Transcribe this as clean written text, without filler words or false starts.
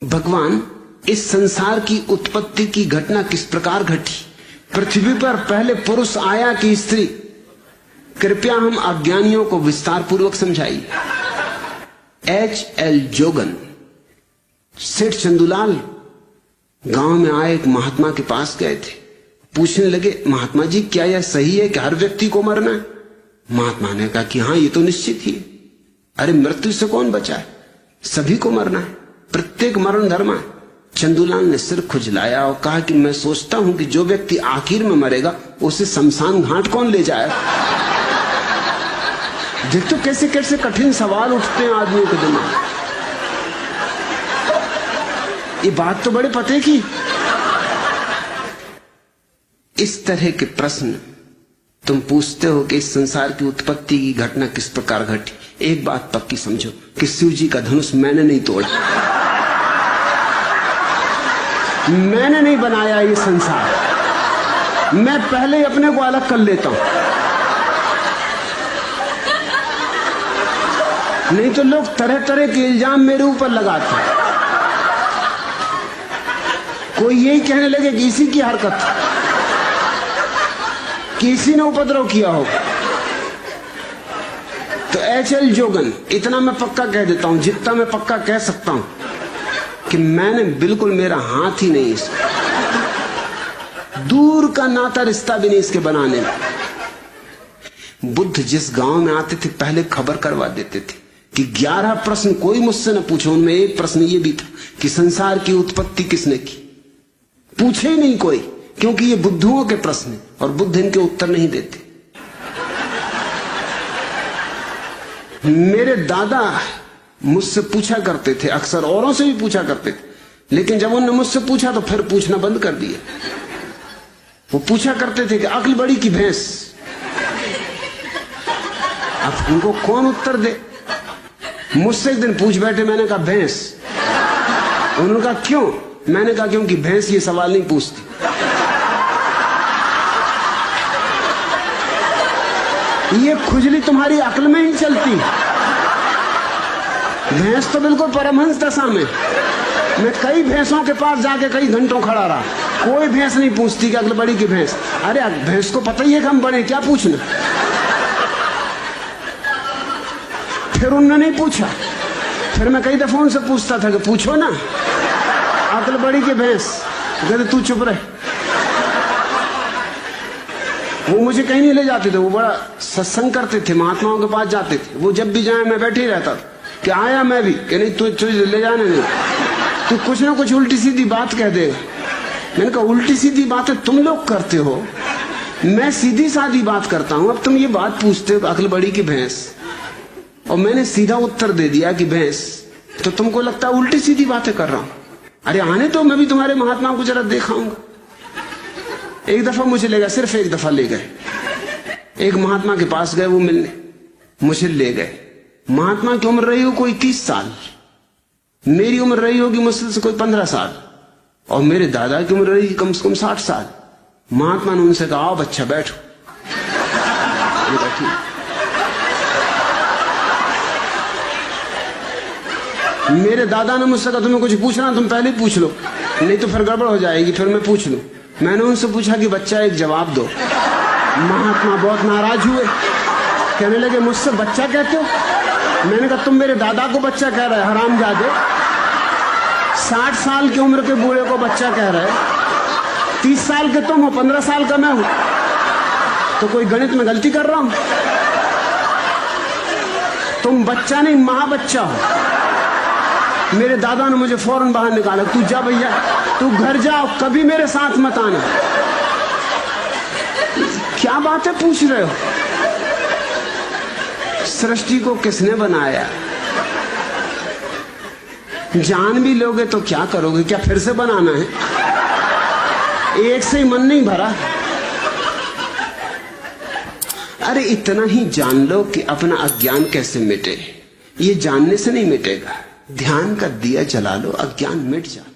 भगवान, इस संसार की उत्पत्ति की घटना किस प्रकार घटी? पृथ्वी पर पहले पुरुष आया कि स्त्री? कृपया हम अज्ञानियों को विस्तार पूर्वक समझाइए। H.L. जोगन, सेठ चंदूलाल गांव में आए एक महात्मा के पास गए थे। पूछने लगे, महात्मा जी क्या यह सही है कि हर व्यक्ति को मरना है? महात्मा ने कहा कि हाँ, ये तो निश्चित ही है। अरे मृत्यु से कौन बचा है? सभी को मरना है, प्रत्येक मरण धर्म है। चंदूलाल ने सिर खुजलाया और कहा कि मैं सोचता हूं कि जो व्यक्ति आखिर में मरेगा उसे शमशान घाट कौन ले जाएगा? देख तो कैसे कैसे कठिन सवाल उठते हैं आदमियों के दिमाग। ये बात तो बड़े पते की। इस तरह के प्रश्न तुम पूछते हो कि इस संसार की उत्पत्ति की घटना किस प्रकार घटी। एक बात पक्की समझो कि शिव जी का धनुष मैंने नहीं तोड़ा, मैंने नहीं बनाया ये संसार। मैं पहले अपने को अलग कर लेता हूं, नहीं तो लोग तरह तरह के इल्जाम मेरे ऊपर लगाते हैं। कोई यही कहने लगे कि इसी की हरकत, किसी ने उपद्रव किया हो। तो H.L. जोगन, इतना मैं पक्का कह देता हूं, जितना मैं पक्का कह सकता हूं कि मैंने बिल्कुल, मेरा हाथ ही नहीं इसमें, दूर का नाता रिश्ता भी नहीं इसके बनाने में। बुद्ध जिस गांव में आते थे पहले खबर करवा देते थे कि 11 प्रश्न कोई मुझसे न पूछो। उनमें एक प्रश्न ये भी था कि संसार की उत्पत्ति किसने की? पूछे ही नहीं कोई, क्योंकि ये बुद्धुओं के प्रश्न और बुद्ध इनके उत्तर नहीं देते। मेरे दादा मुझसे पूछा करते थे, अक्सर औरों से भी पूछा करते थे, लेकिन जब उन्होंने मुझसे पूछा तो फिर पूछना बंद कर दिया। वो पूछा करते थे कि अक्ल बड़ी की भैंस। अब उनको कौन उत्तर दे? मुझसे एक दिन पूछ बैठे, मैंने कहा भैंस। उन्होंने कहा क्यों? मैंने कहा क्योंकि भैंस ये सवाल नहीं पूछती। ये खुजली तुम्हारी अक्ल में ही चलती। भैंस तो बिल्कुल परमहंस दशा में। मैं कई भैंसों के पास जाके कई घंटों खड़ा रहा, कोई भैंस नहीं पूछती कि अक्ल बड़ी की भैंस। अरे भैंस को पता ही है कि हम बड़े, क्या पूछना? फिर उन्होंने नहीं पूछा। फिर मैं कई दफा उनसे पूछता था कि पूछो ना, अक्ल बड़ी की भैंस। कहते तू चुप रहे। वो मुझे कहीं नहीं ले जाते थे, वो बड़ा सत्संग करते थे, महात्माओं के पास जाते थे। वो जब भी जाए मैं बैठे ही रहता था कि आया मैं भी, कि नहीं तू ले जाने नहीं, तू कुछ ना कुछ उल्टी सीधी बात कह देगा। मैंने कहा उल्टी सीधी बातें तुम लोग करते हो, मैं सीधी सादी बात करता हूं। अब तुम ये बात पूछते हो अक्ल बड़ी की भैंस, और मैंने सीधा उत्तर दे दिया कि भैंस, तो तुमको लगता है उल्टी सीधी बातें कर रहा हूं। अरे आने तो, मैं भी तुम्हारे महात्मा को जरा दिखाऊंगा। एक दफा मुझे ले गए, सिर्फ एक दफा ले गए। एक महात्मा के पास गए वो मिलने, मुझे ले गए। महात्मा की उम्र रही हो कोई 30 साल, मेरी उम्र रही होगी मुश्किल से कोई 15 साल, और मेरे दादा की उम्र रही कम से कम 60 साल। महात्मा ने उनसे कहा आओ बच्चा बैठो। मेरे दादा ने मुझसे कहा तुम्हें कुछ पूछना तुम पहले ही पूछ लो, नहीं तो फिर गड़बड़ हो जाएगी, फिर मैं पूछ लूं। मैंने उनसे पूछा कि बच्चा एक जवाब दो। महात्मा बहुत नाराज हुए, कहने लगे मुझसे बच्चा कहते हो? मैंने कहा तुम मेरे दादा को बच्चा कह रहे हरामजादे, 60 साल की उम्र के बूढ़े को बच्चा कह रहे, 30 साल के तुम हो, 15 साल का मैं हूं, तो कोई गणित में गलती कर रहा हूं? तुम बच्चा नहीं महाबच्चा हो। मेरे दादा ने मुझे फौरन बाहर निकाला, तू जा भैया, तू घर जाओ, कभी मेरे साथ मत आना। क्या बातें पूछ रहे हो? सृष्टि को किसने बनाया? जान भी लोगे तो क्या करोगे? क्या फिर से बनाना है? एक से ही मन नहीं भरा। अरे इतना ही जान लो कि अपना अज्ञान कैसे मिटे। ये जानने से नहीं मिटेगा, ध्यान का दिया जला लो, अज्ञान मिट जाए।